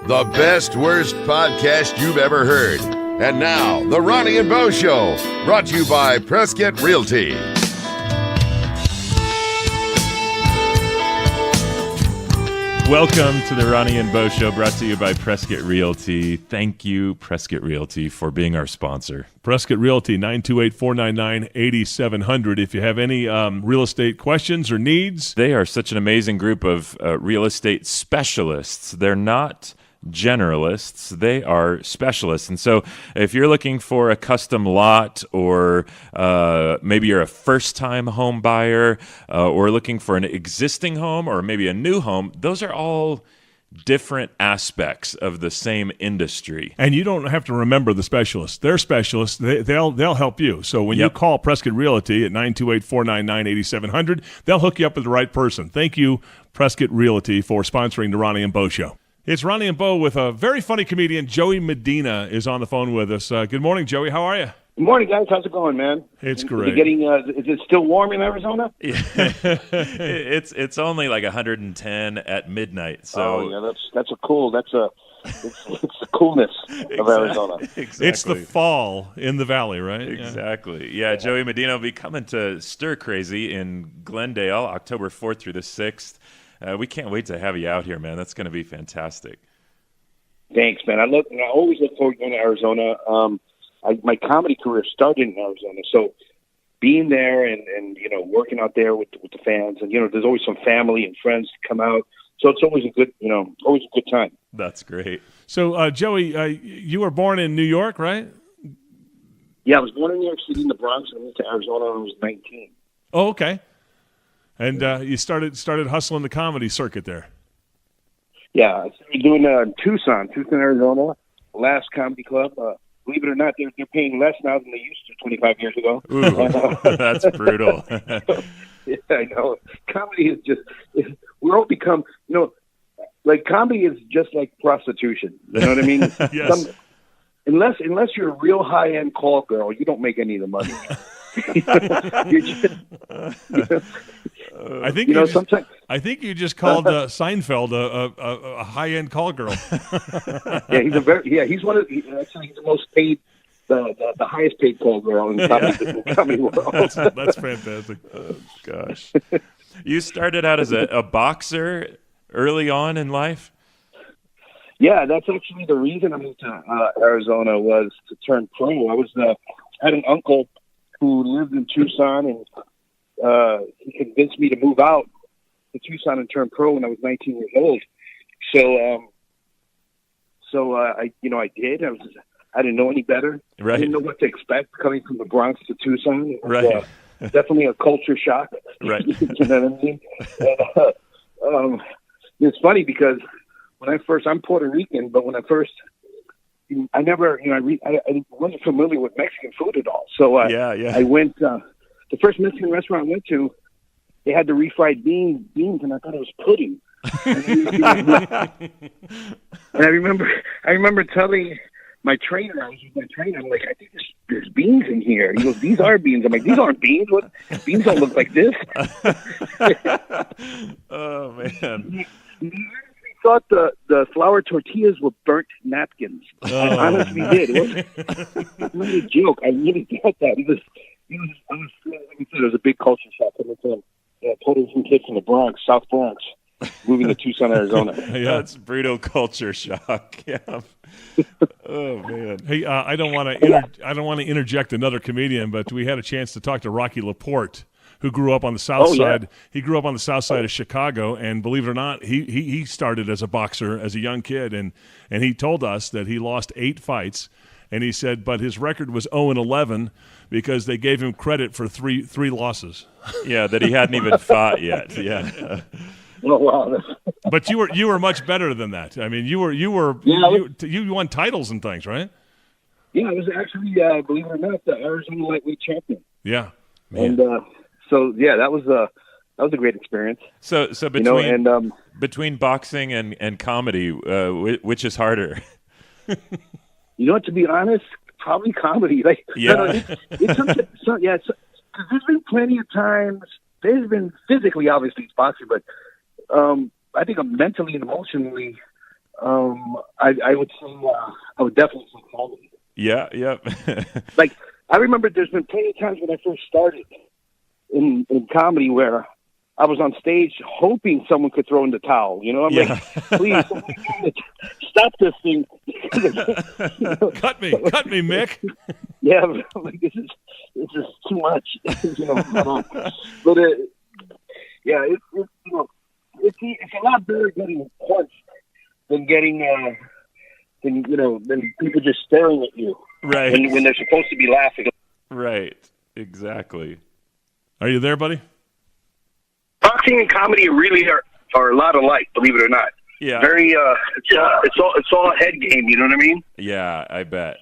the best, worst podcast you've ever heard. And now, The Ronnie and Bo Show, brought to you by Prescott Realty. Welcome to the Ronnie and Bo Show, brought to you by Prescott Realty. Thank you, Prescott Realty, for being our sponsor. Prescott Realty, 928-499-8700. If you have any real estate questions or needs. They are such an amazing group of real estate specialists. They're not generalists, they are specialists. And so if you're looking for a custom lot, or maybe you're a first-time home buyer, or looking for an existing home or maybe a new home, those are all different aspects of the same industry. And you don't have to remember the specialists. They're specialists. They'll help you. So when you call Prescott Realty at 928-499-8700, they'll hook you up with the right person. Thank you, Prescott Realty, for sponsoring the Ronnie and Bo Show. It's Ronnie and Bo with a very funny comedian. Joey Medina is on the phone with us. Good morning, Joey. How are you? Good morning, guys. How's it going, man? It's great. Is it still warm in Arizona? It's only like 110 at midnight. So that's the coolness of Arizona. Exactly. It's the fall in the valley, right? Exactly. Yeah, Joey Medina will be coming to Stir Crazy in Glendale, October 4th through the 6th. We can't wait to have you out here, man. That's going to be fantastic. Thanks, man. I always look forward to going to Arizona. My comedy career started in Arizona, so being there and working out there with the fans, and there's always some family and friends to come out, so it's always a good time. That's great. So Joey, you were born in New York, right? Yeah, I was born in New York City in the Bronx, and moved to Arizona when I was 19. Oh, okay. And you started hustling the comedy circuit there. Yeah, I started doing Tucson, Arizona, last comedy club. Believe it or not, they're paying less now than they used to 25 years ago. Ooh, that's brutal. Yeah, I know. Comedy is we're all become, like comedy is just like prostitution. You know what I mean? Yes. Unless you're a real high-end call girl, you don't make any of the money. I think you just called Seinfeld a high-end call girl. Yeah, he's the most paid, the highest paid call girl in the comedy world. That's fantastic. Oh, gosh. You started out as a boxer early on in life? Yeah, that's actually the reason I moved to Arizona, was to turn pro. I had an uncle who lived in Tucson, and he convinced me to move out to Tucson and turn pro when I was 19 years old. So I did. I didn't know any better. Right. I didn't know what to expect coming from the Bronx to Tucson. It was, right. Definitely a culture shock. Right. You know what I mean? And, it's funny because I'm Puerto Rican, but when I wasn't familiar with Mexican food at all. So I went, the first Mexican restaurant I went to, they had the refried beans, and I thought it was pudding. And I remember telling my trainer, I'm like, I think there's beans in here. He goes, these are beans. I'm like, these aren't beans. What? Beans don't look like this. Oh, man. Thought the flour tortillas were burnt napkins. I honestly did. It wasn't a joke. I really thought that. It was a big culture shock. Totally some kids from the Bronx, South Bronx, moving to Tucson, Arizona. Yeah, that's brutal culture shock. Yeah. Oh man. Hey, I don't want to interject another comedian, but we had a chance to talk to Rocky LaPorte, who grew up on the south side. Yeah. He grew up on the south side of Chicago, and believe it or not, he started as a boxer as a young kid, and he told us that he lost 8 fights, and he said, but his record was 0-11 because they gave him credit for three losses. Yeah, that he hadn't even fought yet. Yeah. Oh, wow. But you were much better than that. I mean, you won titles and things, right? Yeah, I was actually, believe it or not, the Arizona lightweight champion. Yeah, man. And so yeah, that was a great experience. So between boxing and comedy, which is harder? To be honest, probably comedy. Like, yeah, there's been plenty of times. There's been physically, obviously, it's boxing, but I think mentally and emotionally, I would say I would definitely say comedy. Yeah, yep. Like, I remember there's been plenty of times when I first started in comedy where I was on stage hoping someone could throw in the towel. You know, I'm like, please, stop this thing. Cut me, Mick. Yeah, like, this is too much. You know, but yeah, it's a lot better getting punched than getting than people just staring at you. Right. When they're supposed to be laughing. Right. Exactly. Are you there, buddy? Boxing and comedy really are a lot alike, believe it or not. Yeah. Very it's all a head game, you know what I mean? Yeah, I bet.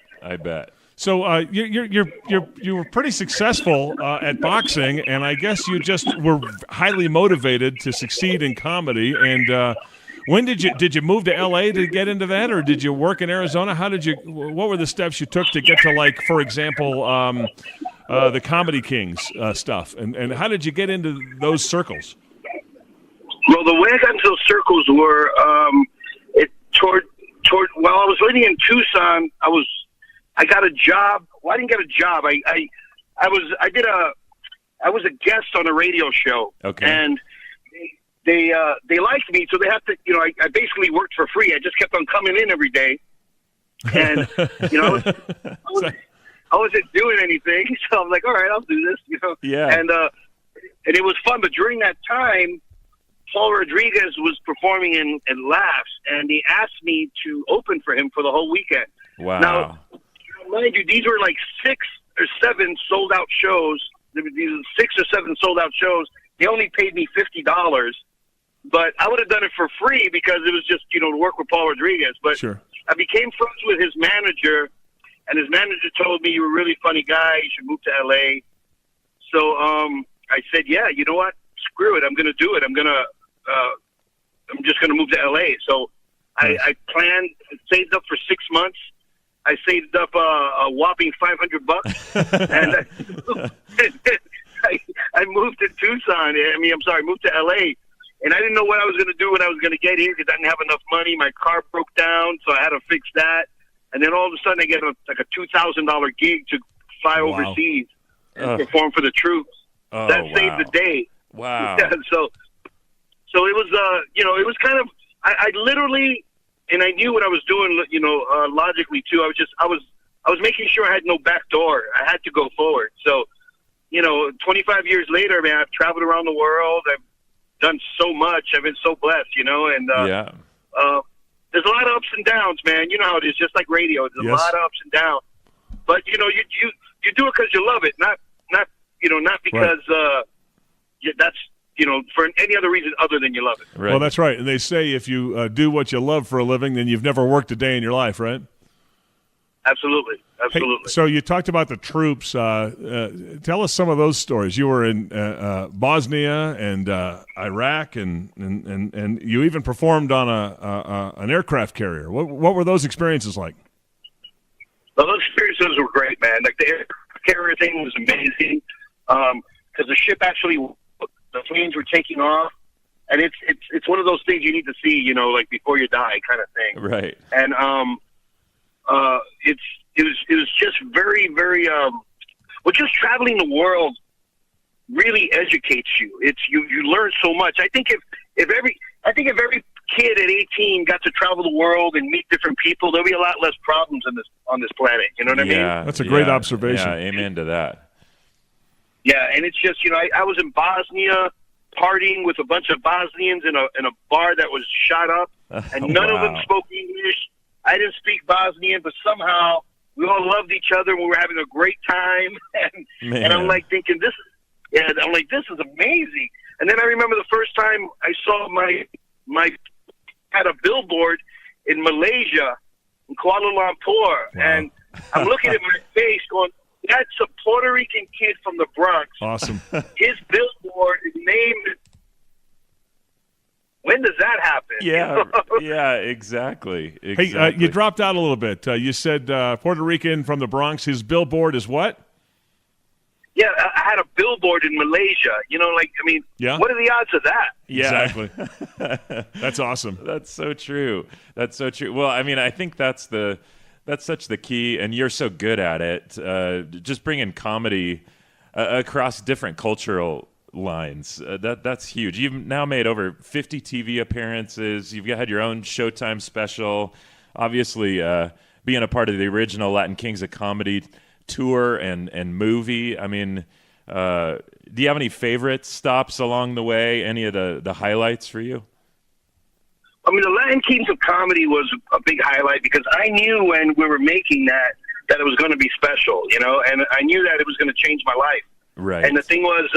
So you were pretty successful at boxing, and I guess you just were highly motivated to succeed in comedy. And when did you move to L.A. to get into that, or did you work in Arizona? What were the steps you took to get to, like, for example, the Comedy Kings stuff, and how did you get into those circles? Well, the way I got into those circles were while I was living in Tucson, I got a job. Well, I didn't get a job. I was a guest on a radio show. Okay. And they liked me, so they have to. You know, I basically worked for free. I just kept on coming in every day, and you know, I wasn't doing anything, so I'm like, all right, I'll do this. You know. Yeah. And it was fun, but during that time, Paul Rodriguez was performing in Laughs, and he asked me to open for him for the whole weekend. Wow. Now, mind you, these were like 6 or 7 sold-out shows. These were 6 or 7 sold-out shows. They only paid me $50, but I would have done it for free because it was just, to work with Paul Rodriguez. But sure. I became friends with his manager, and his manager told me, "You're a really funny guy. You should move to L.A." So I said, "Yeah, you know what? Screw it. I'm going to do it. I'm just going to move to L.A." So I planned, saved up for 6 months. I saved up a whopping $500, and I moved to Tucson. Moved to L.A., and I didn't know what I was going to do when I was going to get here because I didn't have enough money. My car broke down, so I had to fix that. And then all of a sudden, I get a $2,000 gig to fly overseas and perform for the troops. That saved the day. Wow. Yeah, so it was, it was kind of, I literally, and I knew what I was doing, logically too. I was making sure I had no back door. I had to go forward. So, 25 years later, man, I've traveled around the world. I've done so much. I've been so blessed, and there's a lot of ups and downs, man. You know how it is, just like radio. There's a lot of ups and downs. But you do it because you love it, not because that's for any other reason other than you love it. Right. Well, that's right. And they say if you do what you love for a living, then you've never worked a day in your life, right? Absolutely. Hey, so you talked about the troops. Tell us some of those stories. You were in Bosnia and Iraq, and you even performed on an aircraft carrier. What were those experiences like? Well, those experiences were great, man. Like the aircraft carrier thing was amazing because the ship actually, the planes were taking off, and it's one of those things you need to see, like before you die, kind of thing. Right. And it was just very, very just traveling the world really educates you. You learn so much. I think if every kid at 18 got to travel the world and meet different people, there'll be a lot less problems on this planet. You know what I mean? That's a great observation. Yeah, amen to that. Yeah, and it's just I was in Bosnia partying with a bunch of Bosnians in a bar that was shot up, and none of them spoke English. I didn't speak Bosnian, but somehow we all loved each other and we were having a great time. And I'm like thinking, this is amazing. And then I remember the first time I saw my had a billboard in Malaysia, in Kuala Lumpur, and I'm looking at my face going, that's a Puerto Rican kid from the Bronx. Awesome. His billboard is named. When does that happen? Yeah, exactly. Hey, you dropped out a little bit. You said Puerto Rican from the Bronx. His billboard is what? Yeah, I had a billboard in Malaysia. You know, like, I mean, what are the odds of that? Yeah. Exactly. That's awesome. That's so true. That's so true. Well, I mean, I think that's such the key, and you're so good at it. Just bringing comedy across different cultural lines. That's huge. You've now made over 50 TV appearances. You've had your own Showtime special. Obviously, being a part of the original Latin Kings of Comedy tour and movie. I mean, do you have any favorite stops along the way? Any of the highlights for you? I mean, the Latin Kings of Comedy was a big highlight because I knew when we were making that it was going to be special, you know, and I knew that it was going to change my life. Right. And the thing was,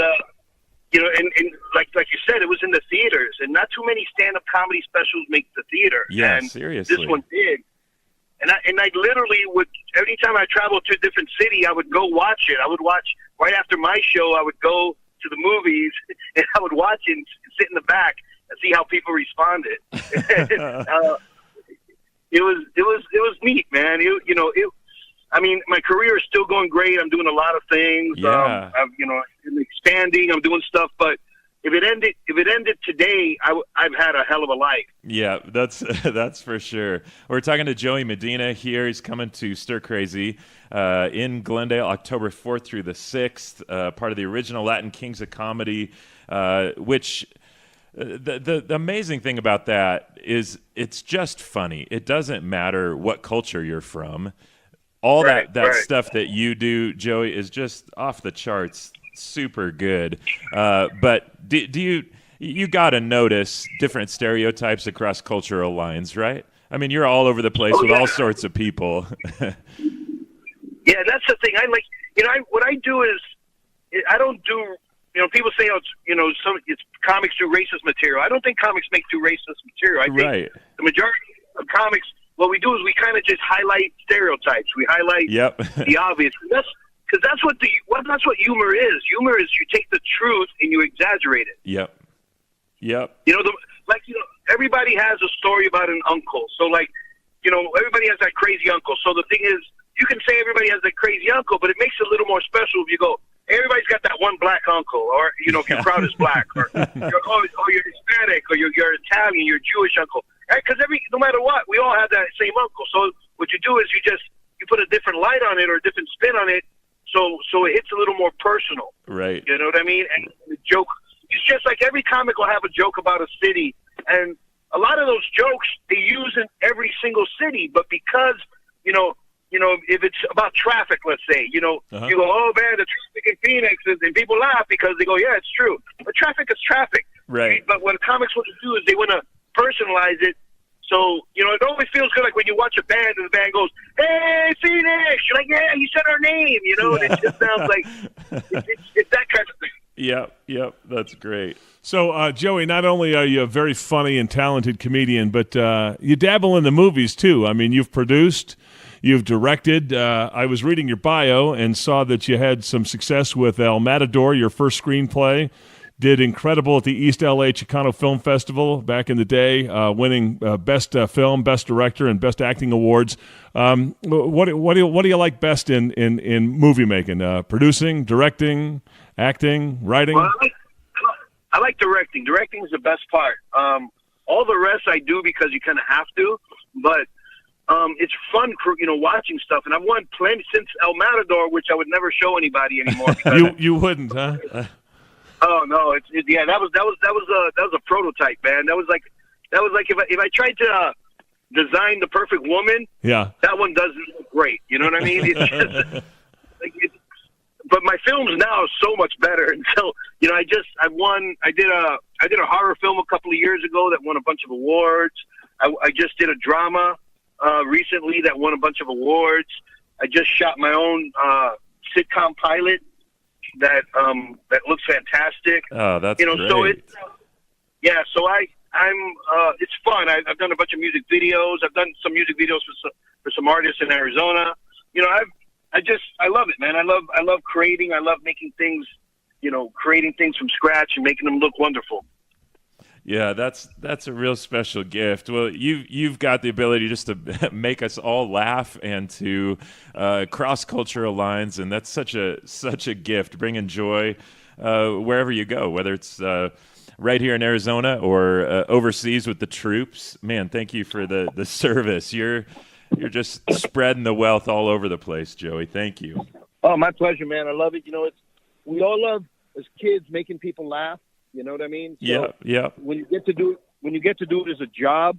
you know, and like you said, it was in the theaters, and not too many stand-up comedy specials make the theater. Yeah, and seriously. This one did. And I literally would, every time I traveled to a different city, I would go watch it. I would watch, right after my show, I would go to the movies, and I would watch it and sit in the back and see how people responded. It was neat, man. I mean, my career is still going great. I'm doing a lot of things. Yeah. I'm expanding. I'm doing stuff. But if it ended today, I've had a hell of a life. Yeah, that's for sure. We're talking to Joey Medina here. He's coming to Stir Crazy in Glendale, October 4th through the 6th. Part of the original Latin Kings of Comedy, which. The amazing thing about that is it's just funny. It doesn't matter what culture you're from. All that stuff that you do, Joey, is just off the charts, super good. But do you got to notice different stereotypes across cultural lines, right? I mean, you're all over the place with all sorts of people. Yeah, that's the thing. What I do is I don't do. You know, people say, it's comics do racist material. I don't think comics make too racist material. I think the majority of comics, what we do is we kind of just highlight stereotypes. We highlight the obvious. Because that's what humor is. Humor is you take the truth and you exaggerate it. Yep. Everybody has a story about an uncle. So, everybody has that crazy uncle. So the thing is, you can say everybody has that crazy uncle, but it makes it a little more special if you go, everybody's got that one black uncle, or, if your crowd is black, or you're Hispanic, or you're Italian, you're Jewish uncle. Because no matter what, we all have that same uncle. So what you do is you put a different light on it or a different spin on it, so it hits a little more personal. Right. You know what I mean? And the joke, it's just like every comic will have a joke about a city, and a lot of those jokes they use in every single city, but because, if it's about traffic, let's say, you go, oh man, the traffic in Phoenix, and people laugh because they go, yeah, it's true. But traffic is traffic. Right. But what comics want to do is they want to personalize it. So, it always feels good like when you watch a band and the band goes, hey, Phoenix! You're like, yeah, you said our name, and it just sounds like it's that kind of thing. Yep, that's great. So, Joey, not only are you a very funny and talented comedian, but you dabble in the movies too. I mean, you've produced, you've directed. I was reading your bio and saw that you had some success with El Matador, your first screenplay. Did incredible at the East LA Chicano Film Festival back in the day, winning Best Film, Best Director, and Best Acting awards. What do you like best in movie making? Producing, directing, acting, writing? Well, I like directing. Directing is the best part. All the rest I do because you kind of have to, but it's fun, watching stuff. And I've won plenty since El Matador, which I would never show anybody anymore. You wouldn't, huh? Oh no, that was a prototype, man. That was like if I tried to design the perfect woman, that one doesn't look great. You know what I mean? It's just but my films now are so much better. And so, I did a horror film a couple of years ago that won a bunch of awards. I just did a drama recently that won a bunch of awards. I just shot my own sitcom pilot that looks fantastic. Oh, that's great. So so I'm it's fun. I've done a bunch of music videos. I've done some music videos for some artists in Arizona. I love it, man. I love creating. I love making things, creating things from scratch and making them look wonderful. Yeah, that's a real special gift. Well, you've got the ability just to make us all laugh and to cross cultural lines, and that's such a gift, bringing joy wherever you go, whether it's right here in Arizona or overseas with the troops. Man, thank you for the service. You're just spreading the wealth all over the place, Joey. Thank you. Oh, my pleasure, man. I love it. We all love as kids making people laugh. You know what I mean? So Yeah. When you get to do it as a job,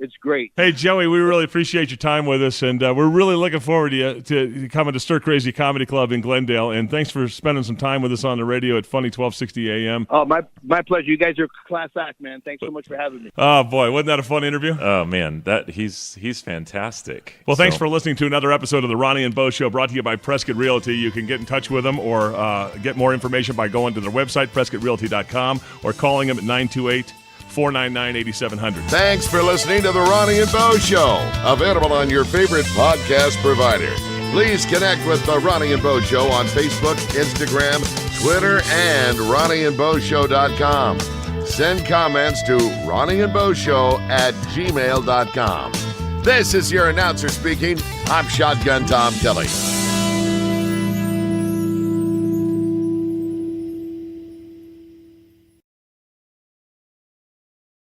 it's great. Hey, Joey, we really appreciate your time with us, and we're really looking forward to coming to Stir Crazy Comedy Club in Glendale. And thanks for spending some time with us on the radio at Funny 1260 AM. Oh, my pleasure. You guys are a class act, man. Thanks so much for having me. Oh, boy, wasn't that a fun interview? Oh, man, he's fantastic. Well, thanks for listening to another episode of the Ronnie and Bo Show, brought to you by Prescott Realty. You can get in touch with them or get more information by going to their website, PrescottRealty.com, or calling them at 928-499-8700. Thanks for listening to The Ronnie and Bo Show, available on your favorite podcast provider. Please connect with The Ronnie and Bo Show on Facebook, Instagram, Twitter, and RonnieandBoShow.com. Send comments to RonnieandBoShow@gmail.com. This is your announcer speaking. I'm Shotgun Tom Kelly.